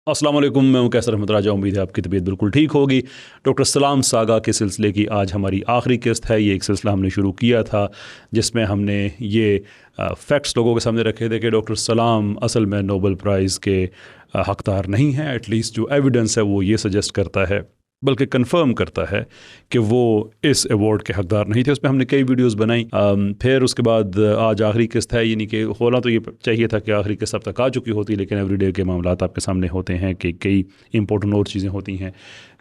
अस्सलाम वालेकुम, मैं हूं कैसर अहमद राजा। उम्मीद है आपकी तबीयत बिल्कुल ठीक होगी। डॉक्टर सलाम सागा के सिलसिले की आज हमारी आखिरी किस्त है। ये एक सिलसिला हमने शुरू किया था जिसमें हमने ये फैक्ट्स लोगों के सामने रखे थे कि डॉक्टर सलाम असल में नोबेल प्राइज़ के हकदार नहीं हैं। एटलीस्ट जो एविडेंस है वो ये सजेस्ट करता है, बल्कि कंफर्म करता है कि वो इस अवार्ड के हकदार नहीं थे। उस पर हमने कई वीडियोस बनाई। फिर उसके बाद आज आखिरी किस्त है, यानी कि होना तो ये चाहिए था कि आखिरी किस्त अब तक आ चुकी होती, लेकिन एवरीडे के मामलात आपके सामने होते हैं कि कई इंपॉर्टेंट और चीज़ें होती हैं,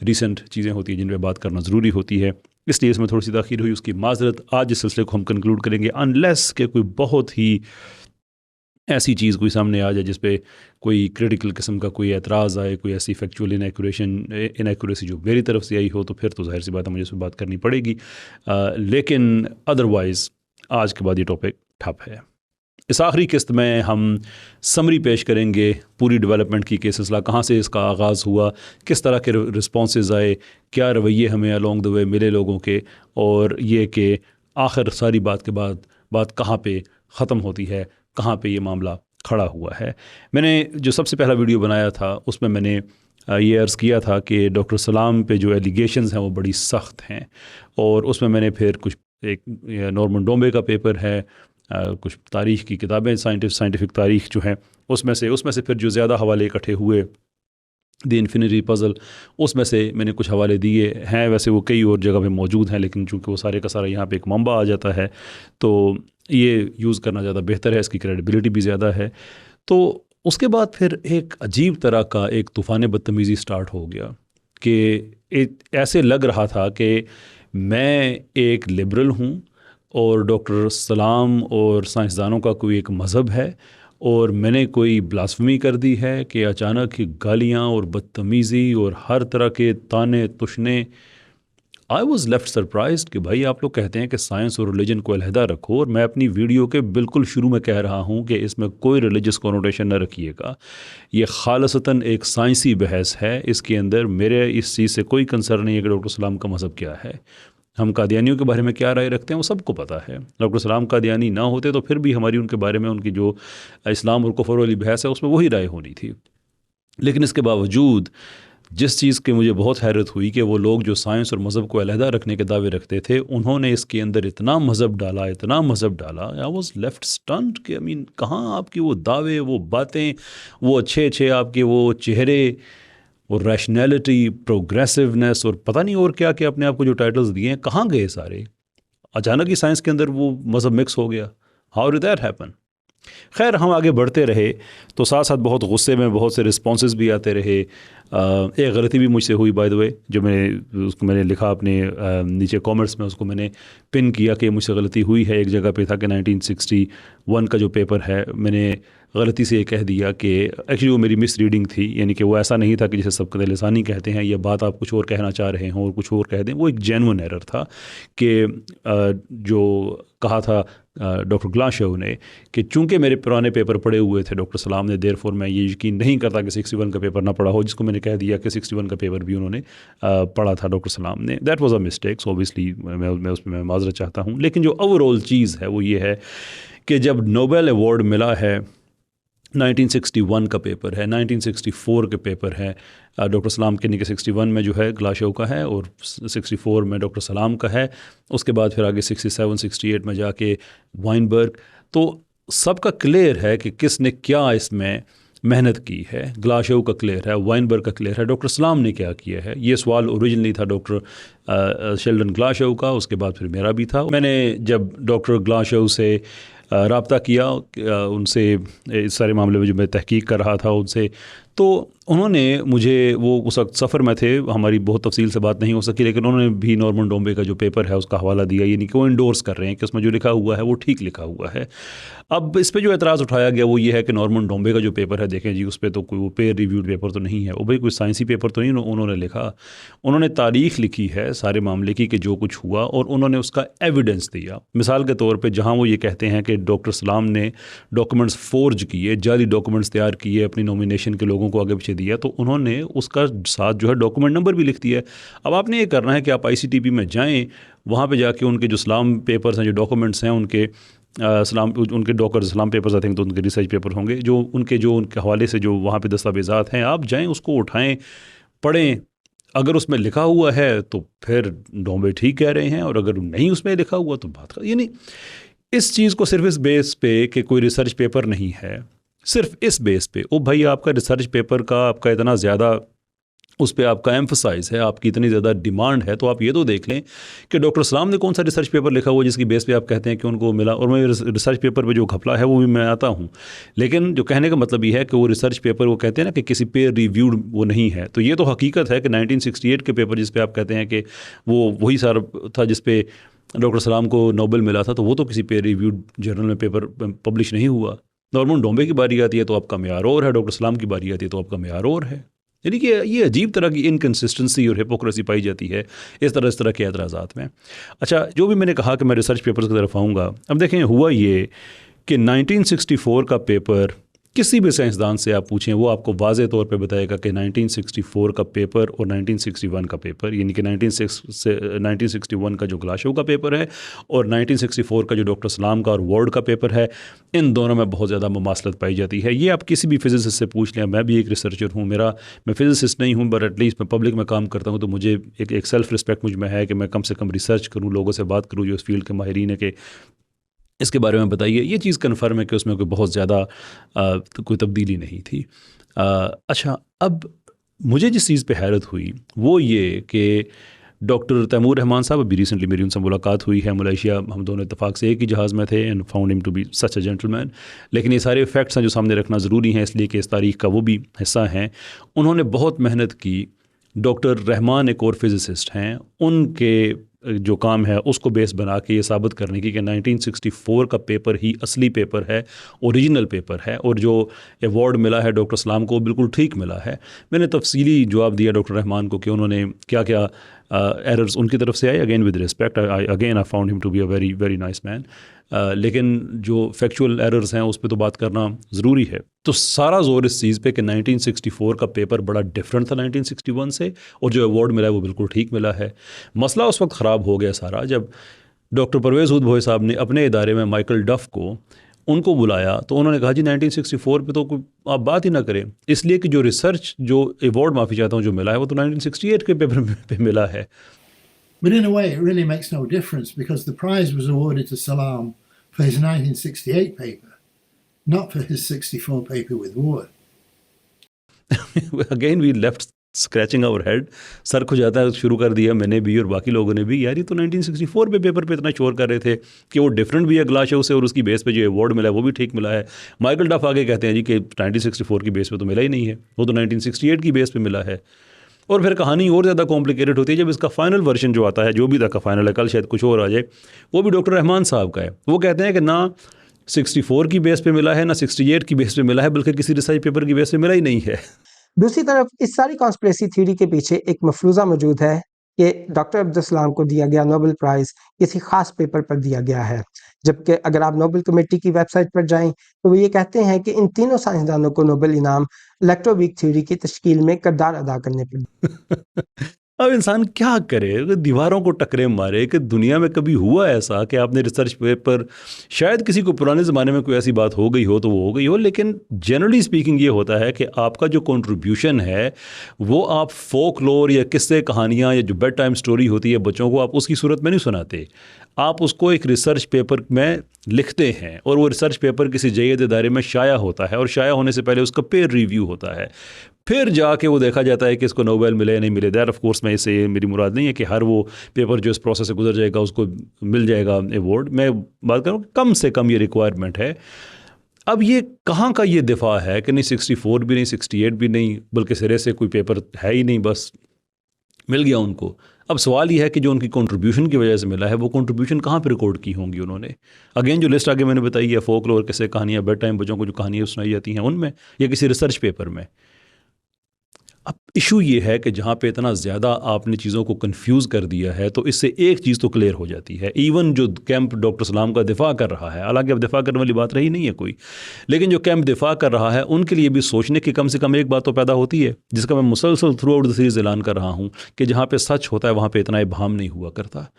रिसेंट चीज़ें होती हैं जिन पर बात करना ज़रूरी होती है, इसलिए इसमें थोड़ी सी ताख़ीर हुई, उसकी माजरत। आज इस सिलसिले को हम कंक्लूड करेंगे अनलेस के कोई बहुत ही ऐसी चीज़ कोई सामने आ जाए जिस पे कोई क्रिटिकल किस्म का कोई एतराज़ आए, कोई ऐसी फैक्चुअल इनएक्यूरेसी जो मेरी तरफ से आई हो, तो फिर तो ज़ाहिर सी बात है मुझे उस पर बात करनी पड़ेगी। लेकिन अदरवाइज़ आज के बाद ये टॉपिक ठप है। इस आखिरी किस्त में हम समरी पेश करेंगे पूरी डेवलपमेंट की, के सिलसिला कहाँ से इसका आगाज़ हुआ, किस तरह के रिस्पॉन्सेज आए, क्या रवैये हमें अलॉन्ग द वे मिले लोगों के, और ये कि आखिर सारी बात के बाद बात कहाँ पे ख़त्म होती है, कहाँ पे ये मामला खड़ा हुआ है। मैंने जो सबसे पहला वीडियो बनाया था उसमें मैंने ये अर्ज़ किया था कि डॉक्टर सलाम पे जो एलिगेशंस हैं वो बड़ी सख्त हैं, और उसमें मैंने फिर कुछ एक नॉर्मन डोम्बे का पेपर है, कुछ तारीख़ की किताबें, साइंटिफिक तारीख़ जो है उसमें से फिर जो ज़्यादा हवाले इकट्ठे हुए, द इन्फिनिटी पज़ल, उसमें से मैंने कुछ हवाले दिए हैं। वैसे वो कई और जगह पे मौजूद हैं, लेकिन चूँकि वो सारे का सारा यहाँ पे एक मंबा आ जाता है तो ये यूज़ करना ज़्यादा बेहतर है, इसकी क्रेडिबिलिटी भी ज़्यादा है। तो उसके बाद फिर एक अजीब तरह का एक तूफ़ान बदतमीज़ी स्टार्ट हो गया कि ऐसे लग रहा था कि मैं एक लिबरल हूँ और डॉक्टर सलाम और साइंसदानों का कोई एक मज़हब है, और मैंने कोई ब्लास्फेमी कर दी है कि अचानक ही गालियाँ और बदतमीज़ी और हर तरह के ताने तुशने। आई वॉज़ लेफ्ट सरप्राइज्ड कि भाई आप लोग कहते हैं कि साइंस और रिलीजन को अलहदा रखो, और मैं अपनी वीडियो के बिल्कुल शुरू में कह रहा हूँ कि इसमें कोई रिलीजियस कॉनोटेशन न रखिएगा। ये खालसतन एक साइंसी बहस है, इसके अंदर मेरे इस चीज़ से कोई कंसर्न नहीं है कि डॉक्टर सलाम का मज़हब क्या है। हम कादियानियों के बारे में क्या राय रखते हैं वो सबको पता है। डॉक्टर सलाम कादियानी ना होते तो फिर भी हमारी उनके बारे में, उनकी जो इस्लाम और कुफर वाली बहस है उसमें वही राय होनी थी। लेकिन इसके बावजूद जिस चीज़ की मुझे बहुत हैरत हुई कि वो लोग जो साइंस और मज़हब को अलहदा रखने के दावे रखते थे, उन्होंने इसके अंदर इतना मज़हब डाला, इतना मज़हब डाला। आई वॉज लेफ्ट स्टन्ड कि आई मीन कहाँ आपकी वो दावे, वो बातें, वो अच्छे आपके वो चेहरे, और रैशनैलिटी, प्रोग्रेसिवनेस और पता नहीं और क्या क्या अपने आप को जो टाइटल्स दिए हैं, कहाँ गए सारे? अचानक ही साइंस के अंदर वो मज़हब मिक्स हो गया। How did that happen? खैर हम आगे बढ़ते रहे तो साथ साथ बहुत गुस्से में बहुत से रिस्पॉन्सेज भी आते रहे। एक गलती भी मुझसे हुई बाय द वे, जो मैंने लिखा अपने नीचे कमेंट्स में, उसको मैंने पिन किया कि मुझसे गलती हुई है। एक जगह पे था कि 1961 का जो पेपर है, मैंने गलती से ये कह दिया कि एक्चुअली वो मेरी मिस रीडिंग थी, यानी कि वो ऐसा नहीं था कि जैसे सब लिसानी कहते हैं, ये बात आप कुछ और कहना चाह रहे हों और कुछ और कह दें। वो एक जेन्युइन एरर था कि जो कहा था डॉक्टर ग्लाशेव ने कि चूंकि मेरे पुराने पेपर पढ़े हुए थे डॉक्टर सलाम ने, देयरफॉर मैं ये यकीन नहीं करता कि 61 का पेपर ना पढ़ा हो, जिसको मैंने कह दिया कि 61 का पेपर भी उन्होंने पढ़ा था डॉक्टर सलाम ने। That was a mistake, so obviously मैं उस पर मैं माजरत चाहता हूँ। लेकिन जो ओवरऑल चीज़ है वो ये है कि जब नोबेल अवार्ड मिला है, 1961 का पेपर है, 1964 के पेपर है, डॉक्टर सलाम के, 61 में जो है ग्लाशेव का है और 64 में डॉक्टर सलाम का है। उसके बाद फिर आगे 67, 68 में जाके वाइनबर्ग। तो सबका क्लियर है कि किसने क्या इसमें मेहनत की है। ग्लाशेव का क्लियर है, वाइनबर्ग का क्लियर है, डॉक्टर सलाम ने क्या किया है। ये सवाल ओरिजिनली था डॉक्टर शेल्डन ग्लाशेव का, उसके बाद फिर मेरा भी था। मैंने जब डॉक्टर ग्लाशेव से रब्ता किया उनसे, इस सारे मामले में जो मैं तहकीक कर रहा था उनसे, तो उन्होंने मुझे, वो उस वक्त सफ़र में थे, हमारी बहुत तफसील से बात नहीं हो सकी, लेकिन उन्होंने भी नॉर्मन डोम्बे का जो पेपर है उसका हवाला दिया, यानी कि वो इंडोर्स कर रहे हैं कि उसमें जो लिखा हुआ है वो ठीक लिखा हुआ है। अब इस पे जो एतराज़ उठाया गया वो ये है कि नॉर्मन डोम्बे का जो पेपर है, देखें जी, उस पर तो कोई वो पेयर रिव्यूड पेपर तो नहीं है, वो भाई कोई साइंसी पेपर तो नहीं उन्होंने लिखा। उन्होंने तारीख़ लिखी है सारे मामले की कि जो कुछ हुआ, और उन्होंने उसका एविडेंस दिया। मिसाल के तौर पर जहाँ वो ये कहते हैं कि डॉक्टर सलाम ने डॉक्यूमेंट्स फोर्ज किए, जाली डॉक्यूमेंट्स तैयार किए, अपनी नॉमिनेशन के लोगों को आगे पीछे दिया, तो उन्होंने उसका साथ जो है डॉक्यूमेंट नंबर भी लिख दिया है। अब आपने ये करना है कि आप ICTP में जाएं, वहाँ पे जाके उनके जो सलाम पेपर्स हैं, जो डॉक्यूमेंट्स हैं उनके, सलाम, उनके डॉक्टर सलाम पेपर्स आई थिंक तो उनके रिसर्च पेपर होंगे, जो उनके हवाले से जो वहाँ पे दस्तावेज़ात हैं, आप जाएं उसको उठाएं, पढ़ें। अगर उसमें लिखा हुआ है तो फिर डोंबे ठीक कह रहे हैं, और अगर नहीं उसमें लिखा हुआ तो बात कर, यानी इस चीज़ को सिर्फ इस बेस पे कि कोई रिसर्च पेपर नहीं है, सिर्फ इस बेस पे ओ भाई आपका रिसर्च पेपर का आपका इतना ज़्यादा उस पर आपका एम्फसाइज है, आपकी इतनी ज़्यादा डिमांड है, तो आप ये तो देख लें कि डॉक्टर सलाम ने कौन सा रिसर्च पेपर लिखा हुआ जिसकी बेस पे आप कहते हैं कि उनको मिला। और मैं रिसर्च पेपर पे जो घपला है वो भी मैं आता हूँ, लेकिन जो कहने का मतलब ये है कि वो रिसर्च पेपर वो कहते हैं ना कि किसी पेयर रिव्यूड वो नहीं है। तो ये तो हकीकत है कि 1968 के पेपर जिस पे आप कहते हैं कि वो वही सारा था जिस पे डॉक्टर सलाम को नोबेल मिला था, तो वो तो किसी पेयर रिव्यूड जर्नल में पेपर पब्लिश नहीं हुआ। नॉर्मन डोंबे की बारी आती है तो आपका मेयार और है, डॉक्टर सलाम की बारी आती है तो आपका मेयार और है। यानी कि ये अजीब तरह की इनकन्सिस्टेंसी और हिपोक्रेसी पाई जाती है इस तरह के एतराज़ात में। अच्छा, जो भी मैंने कहा कि मैं रिसर्च पेपर्स की तरफ आऊँगा, अब देखें हुआ ये कि 1964 का पेपर किसी भी साइंसदान से आप पूछें वो आपको वाज़े तौर पे बताएगा कि 1964 का पेपर और 1961 का पेपर, यानी कि 1961 का जो ग्लाशो का पेपर है और 1964 का जो डॉक्टर सलाम का और वार्ड का पेपर है, इन दोनों में बहुत ज़्यादा मुमासलत पाई जाती है। ये आप किसी भी फिजिसिस्ट से पूछ लें। मैं भी एक रिसर्चर हूँ, मैं फिजिसिस्ट नहीं हूँ, बट एटलीस्ट मैं पब्लिक में काम करता हूँ, तो मुझे एक सेल्फ रिस्पेक्ट मुझ में है कि मैं कम से कम रिसर्च करूँ, लोगों से बात करूँ जो इस फील्ड के माहिरीन है कि इसके बारे में बताइए। ये चीज़ कन्फर्म है कि उसमें कोई बहुत ज़्यादा कोई तब्दीली नहीं थी। अच्छा, अब मुझे जिस चीज़ पे हैरत हुई वो ये कि डॉक्टर तैमूर रहमान साहब, अभी रिसेंटली मेरी उनसे मुलाकात हुई है मलेशिया, हम दोनों इत्तेफाक से एक ही जहाज़ में थे, and found him to be such a gentleman. लेकिन ये सारे फैक्ट्स हैं जो सामने रखना ज़रूरी हैं, इसलिए कि इस तारीख़ का वो भी हिस्सा हैं। उन्होंने बहुत मेहनत की। डॉक्टर रहमान एक और फिज़िसिस्ट हैं, उनके जो काम है उसको बेस बना के ये साबित करने की कि 1964 का पेपर ही असली पेपर है, ओरिजिनल पेपर है, और जो अवार्ड मिला है डॉक्टर सलाम को बिल्कुल ठीक मिला है। मैंने तफसीली जवाब दिया डॉक्टर रहमान को कि उन्होंने क्या क्या एरर्स उनकी तरफ से आए। Again with respect, I found him to be a very very nice man, लेकिन जो फैक्चुअल एरर्स हैं उस पर तो बात करना ज़रूरी है। तो सारा ज़ोर इस चीज़ पे कि 1964 का पेपर बड़ा डिफरेंट था 1961 से, और जो अवार्ड मिला है वो बिल्कुल ठीक मिला है। मसला उस वक्त ख़राब हो गया सारा जब डॉक्टर परवेज़ हुद भोई साहब ने अपने इदारे में माइकल डफ़ को उनको बुलाया, तो उन्होंने कहा जी 1964 पे तो कोई आप बात ही ना करें, इसलिए कि जो रिसर्च जो अवार्ड माफ़ी चाहता हूँ जो मिला है वो तो 1968 के पेपर पे मिला है। But in a way, it really makes no difference because the prize was awarded to Salam for his 1968 paper, not for his 64 paper with Ward. Again, we left scratching our head. सर खुजाता शुरू कर दिया मैंने भी और बाकी लोगों ने भी, यार ये तो 1964 पे पेपर पे इतना शोर कर रहे थे कि वो डिफरेंट भी है ग्लाशो से, और उसकी बेस पे जो अवार्ड मिला है वो भी ठीक मिला है। माइकल डफ आगे कहते हैं जी कि 1964 की बेस पे तो मिला ही नहीं है, वो तो 1968 की बेस पे मिला है। और फिर कहानी और ज़्यादा कॉम्प्लिकेटेड होती है जब इसका फाइनल वर्जन जो आता है, जो भी तक का फाइनल है, कल शायद कुछ और आ जाए, वो भी डॉक्टर रहमान साहब का है। वो कहते हैं कि ना 64 की बेस पे मिला है ना 68 की बेस पे मिला है, बल्कि किसी रिसर्च पेपर की बेस पे मिला ही नहीं है। दूसरी तरफ इस सारी कॉन्स्पिरेसी थ्योरी के पीछे एक मफरूज़ा मौजूद है कि डॉक्टर अब्दुल सलाम को दिया गया नोबेल प्राइज़ किसी खास पेपर पर दिया गया है, जबकि अगर आप नोबेल कमेटी की वेबसाइट पर जाएं तो वो ये कहते हैं कि इन तीनों साइंसदानों को नोबेल इनाम इलेक्ट्रोवीक थ्योरी की तश्कील में किरदार अदा करने पर। अब इंसान क्या करे, दीवारों को टकरे मारे कि दुनिया में कभी हुआ ऐसा कि आपने रिसर्च पेपर, शायद किसी को पुराने ज़माने में कोई ऐसी बात हो गई हो तो वो हो गई हो, लेकिन जनरली स्पीकिंग ये होता है कि आपका जो कंट्रीब्यूशन है वो आप फोकलोर या किस्से कहानियाँ या जो बेड टाइम स्टोरी होती है बच्चों को, आप उसकी सूरत में नहीं सुनाते, आप उसको एक रिसर्च पेपर में लिखते हैं, और वो रिसर्च पेपर किसी जयद इदारे में शाया होता है, और शाया होने से पहले उसका पेयर रिव्यू होता है, फिर जाके वो देखा जाता है कि इसको नोबेल मिले या नहीं मिले। दैट ऑफ कोर्स मैं इससे मेरी मुराद नहीं है कि हर वो पेपर जो इस प्रोसेस से गुजर जाएगा उसको मिल जाएगा अवार्ड। मैं बात करूँ कम से कम ये रिक्वायरमेंट है। अब ये कहाँ का ये दिफा है कि नहीं 64 भी नहीं 68 भी नहीं, बल्कि सिरे से कोई पेपर है ही नहीं, बस मिल गया उनको। अब सवाल ये है कि जो उनकी कंट्रीब्यूशन की वजह से मिला है वो कंट्रीब्यूशन कहाँ पे रिकॉर्ड की होंगी उन्होंने। अगेन जो लिस्ट आगे मैंने बताई है, फोकलोर, किस्से कहानियाँ, बेड टाइम बच्चों को जो कहानियाँ सुनाई जाती हैं उनमें, या किसी रिसर्च पेपर में। अब इशू ये है कि जहाँ पे इतना ज़्यादा आपने चीज़ों को कंफ्यूज कर दिया है, तो इससे एक चीज़ तो क्लियर हो जाती है। इवन जो कैंप डॉक्टर सलाम का दिफा कर रहा है, हालांकि अब दिफा करने वाली बात रही नहीं है कोई, लेकिन जो कैंप दिफा कर रहा है उनके लिए भी सोचने की कम से कम एक बात तो पैदा होती है, जिसका मैं मुसलसल थ्रू आउट द सीरीज़ ऐलान कर रहा हूँ कि जहाँ पे सच होता है वहाँ पे इतना इबाहम नहीं हुआ करता।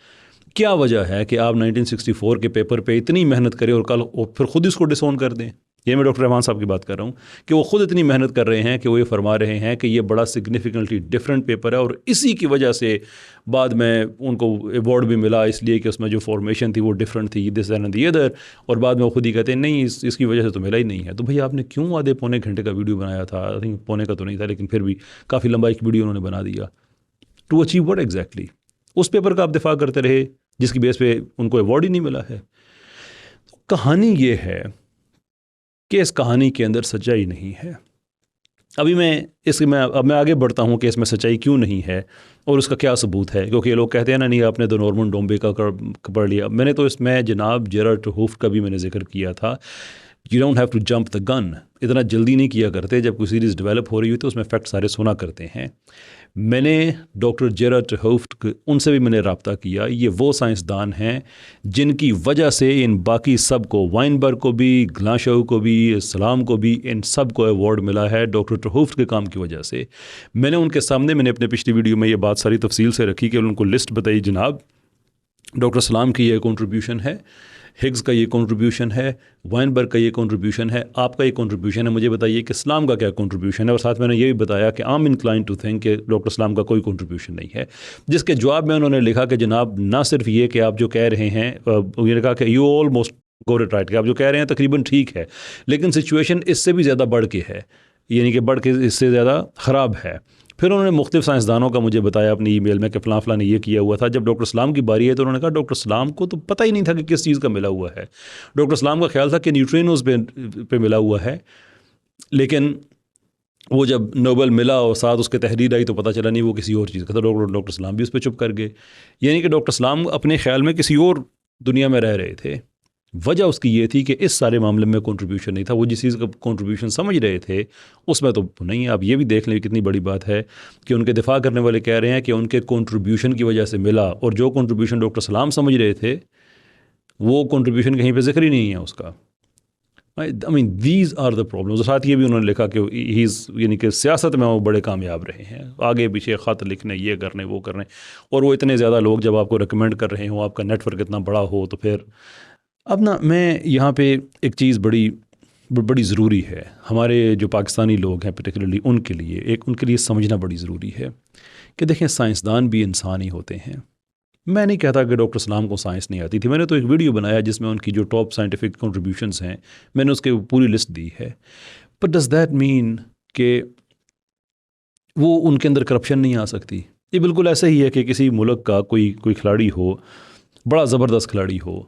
کیا وجہ ہے کہ آپ 1964 کے پیپر پہ اتنی محنت کریں اور کل پھر خود اس کو ڈسون کر دیں؟ یہ میں ڈاکٹر رحمان صاحب کی بات کر رہا ہوں کہ وہ خود اتنی محنت کر رہے ہیں کہ وہ یہ فرما رہے ہیں کہ یہ بڑا سگنیفیکنٹلی ڈفرینٹ پیپر ہے، اور اسی کی وجہ سے بعد میں ان کو ایوارڈ بھی ملا، اس لیے کہ اس میں جو فارمیشن تھی وہ ڈفرینٹ تھی، دس اینڈ دی ادر، اور بعد میں وہ خود ہی کہتے ہیں نہیں اس کی وجہ سے تو ملا ہی نہیں ہے۔ تو بھئی آپ نے کیوں آدھے پونے گھنٹے کا ویڈیو بنایا تھا؟ آئی تھنک پونے کا تو نہیں تھا، لیکن پھر بھی کافی لمبا ایک ویڈیو انہوں نے بنا دیا ٹو اچیو واٹ ایگزیکٹلی؟ اس پیپر کا آپ دفاع کرتے رہے جس کی بیس پہ ان کو ایوارڈ ہی نہیں ملا ہے۔ کہانی یہ ہے کہ اس کہانی کے اندر سچائی نہیں ہے۔ ابھی میں آگے بڑھتا ہوں کہ اس میں سچائی کیوں نہیں ہے اور اس کا کیا ثبوت ہے، کیونکہ یہ لوگ کہتے ہیں نا نہیں آپ نے تو نورمن ڈومبے کا پڑھ لیا۔ میں نے تو اس میں جناب جیرارڈ ہوفٹ کا بھی میں نے ذکر کیا تھا، you don't have to jump the gun, اتنا جلدی نہیں کیا کرتے، جب کوئی سیریز ڈیولپ ہو رہی ہوئی تو اس میں فیکٹ سارے سنا کرتے ہیں۔ میں نے ڈاکٹر جیرارڈ ہوفٹ ان سے بھی میں نے رابطہ کیا، یہ وہ سائنسدان ہیں جن کی وجہ سے ان باقی سب کو، وائنبرگ کو بھی، گلاشو کو بھی، سلام کو بھی، ان سب کو ایوارڈ ملا ہے ڈاکٹر ہوفٹ کے کام کی وجہ سے۔ میں نے ان کے سامنے، میں نے اپنے پچھلی ویڈیو میں یہ بات ساری تفصیل سے رکھی کہ ان کو لسٹ بتائی، جناب ڈاکٹر سلام کی یہ کنٹریبیوشن ہے، ہگز کا یہ کنٹریبیوشن ہے، وائنبرگ کا یہ کنٹریبیوشن ہے، آپ کا یہ کنٹریبیوشن ہے، مجھے بتائیے کہ سلام کا کیا کنٹریبیوشن ہے۔ اور ساتھ میں نے یہ بھی بتایا کہ I am inclined to think کہ ڈاکٹر سلام کا کوئی کنٹریبیوشن نہیں ہے، جس کے جواب میں انہوں نے لکھا کہ جناب نہ صرف یہ کہ آپ جو کہہ رہے ہیں، یہ لکھا کہ you almost got it right, کہ آپ جو کہہ رہے ہیں تقریباً ٹھیک ہے، لیکن سچویشن اس سے بھی زیادہ بڑھ کے ہے، یعنی کہ بڑھ کے اس سے زیادہ خراب ہے۔ پھر انہوں نے مختلف سائنسدانوں کا مجھے بتایا اپنی ای میل میں کہ فلاں فلاں نے یہ کیا ہوا تھا۔ جب ڈاکٹر سلام کی باری ہے تو انہوں نے کہا ڈاکٹر سلام کو تو پتہ ہی نہیں تھا کہ کس چیز کا ملا ہوا ہے۔ ڈاکٹر سلام کا خیال تھا کہ نیوٹرینوز پہ ملا ہوا ہے، لیکن وہ جب نوبل ملا اور ساتھ اس کے تحریر آئی تو پتہ چلا نہیں وہ کسی اور چیز کا تھا۔ ڈاکٹر سلام بھی اس پہ چپ کر گئے، یعنی کہ ڈاکٹر سلام اپنے خیال میں کسی اور دنیا میں رہ رہے تھے۔ وجہ اس کی یہ تھی کہ اس سارے معاملے میں کنٹریبیوشن نہیں تھا، وہ جس چیز کا کنٹریبیوشن سمجھ رہے تھے اس میں تو نہیں ہے۔ آپ یہ بھی دیکھ لیں کتنی بڑی بات ہے کہ ان کے دفاع کرنے والے کہہ رہے ہیں کہ ان کے کنٹریبیوشن کی وجہ سے ملا، اور جو کنٹریبیوشن ڈاکٹر سلام سمجھ رہے تھے وہ کنٹریبیوشن کہیں پہ ذکر ہی نہیں ہے اس کا۔ I mean these are the problems. ساتھ یہ بھی انہوں نے لکھا کہ یعنی کہ سیاست میں وہ بڑے کامیاب رہے ہیں، آگے پیچھے خط لکھنے، یہ کرنے وہ کرنے، اور وہ اتنے زیادہ لوگ جب آپ کو ریکمینڈ کر رہے ہوں، آپ کا نیٹ ورک اتنا بڑا ہو تو پھر اب نا میں یہاں پہ ایک چیز بڑی ضروری ہے، ہمارے جو پاکستانی لوگ ہیں پرٹیکولرلی ان کے لیے سمجھنا بڑی ضروری ہے کہ دیکھیں سائنسدان بھی انسان ہی ہوتے ہیں۔ میں نہیں کہتا کہ ڈاکٹر سلام کو سائنس نہیں آتی تھی، میں نے تو ایک ویڈیو بنایا جس میں ان کی جو ٹاپ سائنٹیفک کنٹریبیوشنز ہیں میں نے اس کے پوری لسٹ دی ہے، بٹ ڈز دیٹ مین کہ وہ ان کے اندر کرپشن نہیں آ سکتی؟ یہ بالکل ایسا ہی ہے کہ کسی ملک کا کوئی کھلاڑی ہو، بڑا زبردست کھلاڑی ہو،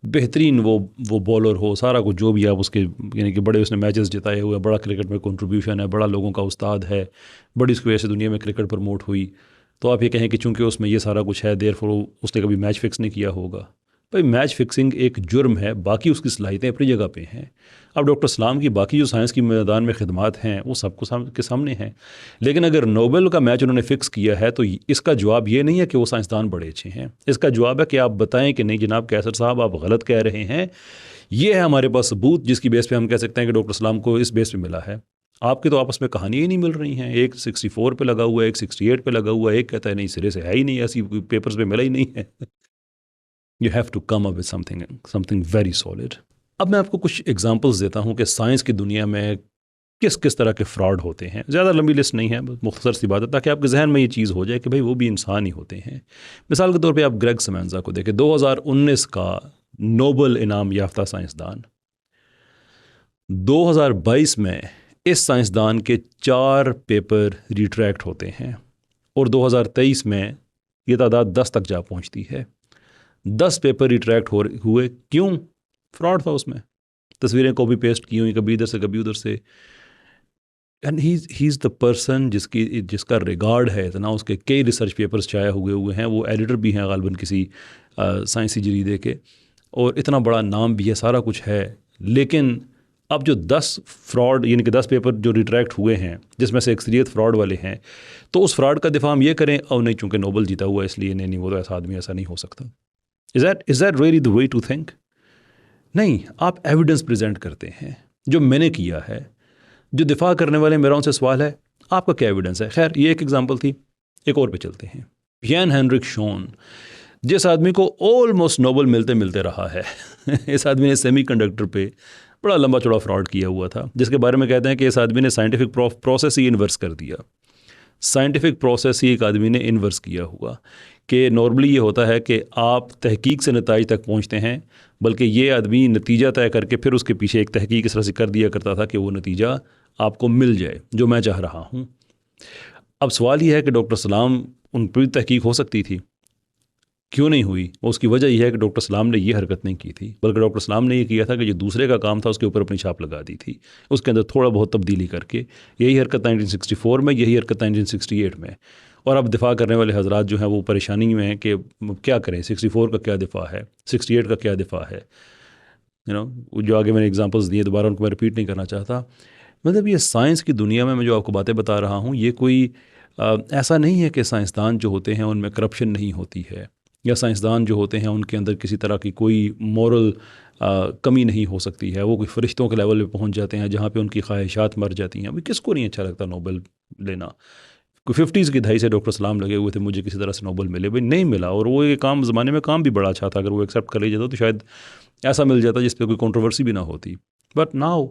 بہترین وہ بولر ہو، سارا کچھ جو بھی آپ اس کے یعنی کہ بڑے اس نے میچز جتائے ہوئے، بڑا کرکٹ میں کنٹریبیوشن ہے، بڑا لوگوں کا استاد ہے، بڑی اس کی وجہ سے دنیا میں کرکٹ پروموٹ ہوئی، تو آپ یہ کہیں کہ چونکہ اس میں یہ سارا کچھ ہے دیر فور اس نے کبھی میچ فکس نہیں کیا ہوگا۔ بھائی میچ فکسنگ ایک جرم ہے، باقی اس کی صلاحیتیں اپنی جگہ پہ ہیں۔ اب ڈاکٹر سلام کی باقی جو سائنس کی میدان میں خدمات ہیں وہ سب کو کے سامنے ہیں، لیکن اگر نوبل کا میچ انہوں نے فکس کیا ہے تو اس کا جواب یہ نہیں ہے کہ وہ سائنسدان بڑے اچھے ہیں، اس کا جواب ہے کہ آپ بتائیں کہ نہیں جناب کیسر صاحب آپ غلط کہہ رہے ہیں، یہ ہے ہمارے پاس ثبوت جس کی بیس پہ ہم کہہ سکتے ہیں کہ ڈاکٹر سلام کو اس بیس پہ ملا ہے۔ آپ کے تو آپس میں کہانیاں ہی نہیں مل رہی ہیں، ایک 64 پہ لگا ہوا ہے، ایک 68 پہ لگا ہوا ہے، ایک کہتا ہے نہیں سرے سے ہے ہی نہیں، ایسی پیپرز پہ ملا ہی نہیں ہے۔ You have to come up with something very solid۔ اب میں آپ کو کچھ ایگزامپلز دیتا ہوں کہ سائنس کی دنیا میں کس طرح کے فراڈ ہوتے ہیں، زیادہ لمبی لسٹ نہیں ہے، مختصر سی بات ہے تاکہ آپ کے ذہن میں یہ چیز ہو جائے کہ بھائی وہ بھی انسان ہی ہوتے ہیں۔ مثال کے طور پہ آپ گریگ سمینزا کو دیکھیں، 2019 کا نوبل انعام یافتہ سائنسدان، 2022 میں اس سائنسدان کے 4 پیپر ریٹریکٹ ہوتے ہیں، اور 2023 میں یہ تعداد 10 تک جا پہنچتی ہے۔ 10 پیپر ریٹریکٹ ہوئے، کیوں؟ فراڈ تھا اس میں، تصویریں کاپی پیسٹ کی ہوئی کبھی ادھر سے کبھی ادھر سے، and he is the person جس کا ریگارڈ ہے اتنا، اس کے کئی ریسرچ پیپرز شائع ہوئے ہیں، وہ ایڈیٹر بھی ہیں غالباً کسی سائنسی جریدے کے، اور اتنا بڑا نام بھی ہے، سارا کچھ ہے، لیکن اب جو 10 فراڈ یعنی کہ 10 پیپر جو ریٹریکٹ ہوئے ہیں جس میں سے اکثریت فراڈ والے ہیں، تو اس فراڈ کا دفاع ہم یہ کریں اور نہیں چونکہ نوبل جیتا ہوا اس لیے نہیں وہ تو ایسا آدمی ایسا نہیں ہو سکتا۔ Is that really the way to think؟ نہیں، آپ ایویڈنس پریزنٹ کرتے ہیں جو میں نے کیا ہے، جو دفاع کرنے والے میرا ان سے سوال ہے آپ کا کیا ایویڈنس ہے؟ خیر یہ ایک ایگزامپل تھی، ایک اور پہ چلتے ہیں۔ یان ہینرک شون جس آدمی کو آلموسٹ نوبل ملتے رہا ہے اس آدمی نے سیمی کنڈکٹر پہ بڑا لمبا چوڑا فراڈ کیا ہوا تھا، جس کے بارے میں کہتے ہیں کہ اس آدمی نے سائنٹیفک پروسیس ہی انورس کر دیا. سائنٹیفک پروسیس ہی ایک آدمی نے انورس کیا ہوا کہ نارملی یہ ہوتا ہے کہ آپ تحقیق سے نتائج تک پہنچتے ہیں، بلکہ یہ آدمی نتیجہ طے کر کے پھر اس کے پیچھے ایک تحقیق اس طرح سے کر دیا کرتا تھا کہ وہ نتیجہ آپ کو مل جائے جو میں چاہ رہا ہوں. اب سوال یہ ہے کہ ڈاکٹر سلام ان پہ تحقیق ہو سکتی تھی، کیوں نہیں ہوئی؟ اس کی وجہ یہ ہے کہ ڈاکٹر سلام نے یہ حرکت نہیں کی تھی، بلکہ ڈاکٹر سلام نے یہ کیا تھا کہ جو دوسرے کا کام تھا اس کے اوپر اپنی چھاپ لگا دی تھی، اس کے اندر تھوڑا بہت تبدیلی کر کے. یہی حرکت 1964 میں، یہی حرکت 1968 میں. اور اب دفاع کرنے والے حضرات جو ہیں وہ پریشانی میں ہیں کہ کیا کریں، 64 کا کیا دفاع ہے، 68 کا کیا دفاع ہے. جو آگے میں نے اگزامپلس دیے، دوبارہ ان کو میں ریپیٹ نہیں کرنا چاہتا. مطلب یہ سائنس کی دنیا میں جو آپ کو باتیں بتا رہا ہوں، یہ کوئی ایسا نہیں ہے کہ سائنسدان جو ہوتے ہیں ان میں کرپشن نہیں ہوتی ہے، یا سائنسدان جو ہوتے ہیں ان کے اندر کسی طرح کی کوئی مورل کمی نہیں ہو سکتی ہے، وہ کوئی فرشتوں کے لیول پہ پہنچ جاتے ہیں جہاں پہ ان کی خواہشات مر جاتی ہیں. ابھی کس کو نہیں اچھا لگتا نوبل لینا؟ کوئی 50s کی دہائی سے ڈاکٹر سلام لگے ہوئے تھے مجھے کسی طرح سے نوبل ملے، بھائی نہیں ملا. اور وہ یہ کام زمانے میں کام بھی بڑا اچھا تھا، اگر وہ ایکسیپٹ کر لیا جاتا تو شاید ایسا مل جاتا جس پہ کوئی کنٹروورسی بھی نہ ہوتی. بٹ ناؤ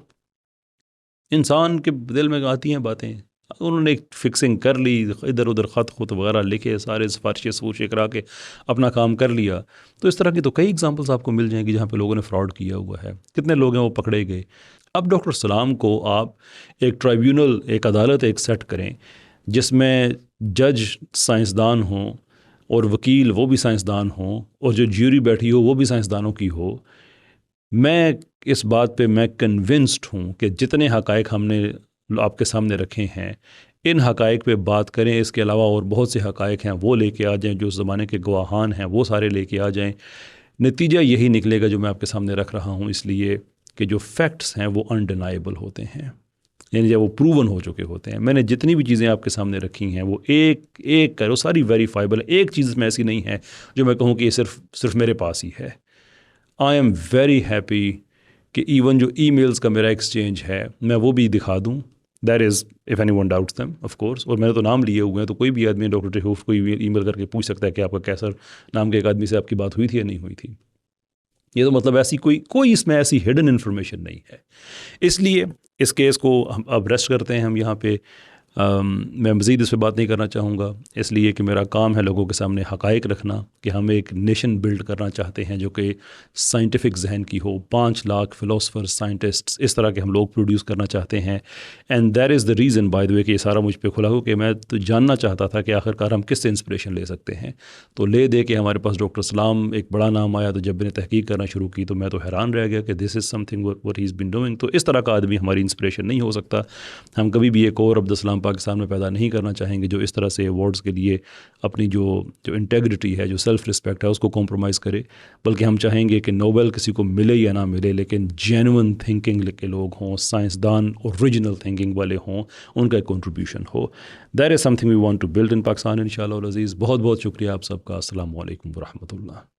انسان کے دل میں آتی ہیں باتیں، انہوں نے ایک فکسنگ کر لی، ادھر ادھر خط وغیرہ لکھے، سارے سفارشیں سفوشیں کرا کے اپنا کام کر لیا. تو اس طرح کی تو کئی ایگزامپلس آپ کو مل جائیں گی جہاں پہ لوگوں نے فراڈ کیا ہوا ہے. کتنے لوگ ہیں وہ پکڑے گئے. اب ڈاکٹر سلام کو آپ ایک ٹرائیبیونل، ایک عدالت ایک سیٹ کریں جس میں جج سائنسدان ہوں اور وکیل وہ بھی سائنسدان ہوں، اور جو جیوری بیٹھی ہو وہ بھی سائنسدانوں کی ہو. میں اس بات پہ میں کنونسڈ ہوں کہ جتنے حقائق ہم نے آپ کے سامنے رکھے ہیں ان حقائق پہ بات کریں. اس کے علاوہ اور بہت سے حقائق ہیں وہ لے کے آ جائیں، جو اس زمانے کے گواہان ہیں وہ سارے لے کے آ جائیں. نتیجہ یہی نکلے گا جو میں آپ کے سامنے رکھ رہا ہوں، اس لیے کہ جو فیکٹس ہیں وہ انڈینائبل ہوتے ہیں، یعنی جب وہ پروون ہو چکے ہوتے ہیں. میں نے جتنی بھی چیزیں آپ کے سامنے رکھی ہیں وہ ایک ایک کر وہ ساری ویریفائبل ہے. ایک چیز میں ایسی نہیں ہے جو میں کہوں کہ یہ صرف میرے پاس ہی ہے. آئی ایم ویری ہیپی کہ ایون جو ای میلز کا میرا ایکسچینج ہے میں وہ بھی دکھا دوں. That is if any one doubts them of course. اور میں نے تو نام لیے ہوئے ہیں، تو کوئی بھی آدمی ڈاکٹر ٹیہوف کو ای میل کر کے پوچھ سکتا ہے کہ آپ کا کیسر نام کے ایک آدمی سے آپ کی بات ہوئی تھی یا نہیں ہوئی تھی. یہ تو مطلب ایسی کوئی اس میں ایسی ہڈن انفارمیشن نہیں ہے. اس لیے اس کیس کو ہم اب ریسٹ کرتے ہیں ہم یہاں پہ. میں مزید اس پہ بات نہیں کرنا چاہوں گا، اس لیے کہ میرا کام ہے لوگوں کے سامنے حقائق رکھنا کہ ہم ایک نیشن بلڈ کرنا چاہتے ہیں جو کہ سائنٹیفک ذہن کی ہو. 5 لاکھ فلاسفر سائنٹسٹس اس طرح کے ہم لوگ پروڈیوس کرنا چاہتے ہیں. And that is the reason by the way کہ یہ سارا مجھ پہ کھلا ہو کہ میں تو جاننا چاہتا تھا کہ آخرکار ہم کس سے انسپریشن لے سکتے ہیں. تو لے دے کے ہمارے پاس ڈاکٹر سلام ایک بڑا نام آیا. تو جب میں نے تحقیق کرنا شروع کی تو میں تو حیران رہ گیا کہ this is something what he is been doing. تو اس طرح کا آدمی ہماری انسپریشن نہیں ہو سکتا. ہم کبھی بھی ایک اور عبدالسلام پاکستان میں پیدا نہیں کرنا چاہیں گے جو اس طرح سے ایوارڈز کے لیے اپنی جو انٹیگریٹی ہے، جو سیلف رسپیکٹ ہے، اس کو کمپرومائز کرے. بلکہ ہم چاہیں گے کہ نوبل کسی کو ملے یا نہ ملے لیکن جینون تھنکنگ کے لوگ ہوں، سائنسدان اوریجنل تھنکنگ والے ہوں، ان کا ایک کنٹریبیوشن ہو. That is something we want to build in Pakistan انشاءاللہ العزیز. بہت بہت شکریہ آپ سب کا. السلام علیکم ورحمۃ اللہ.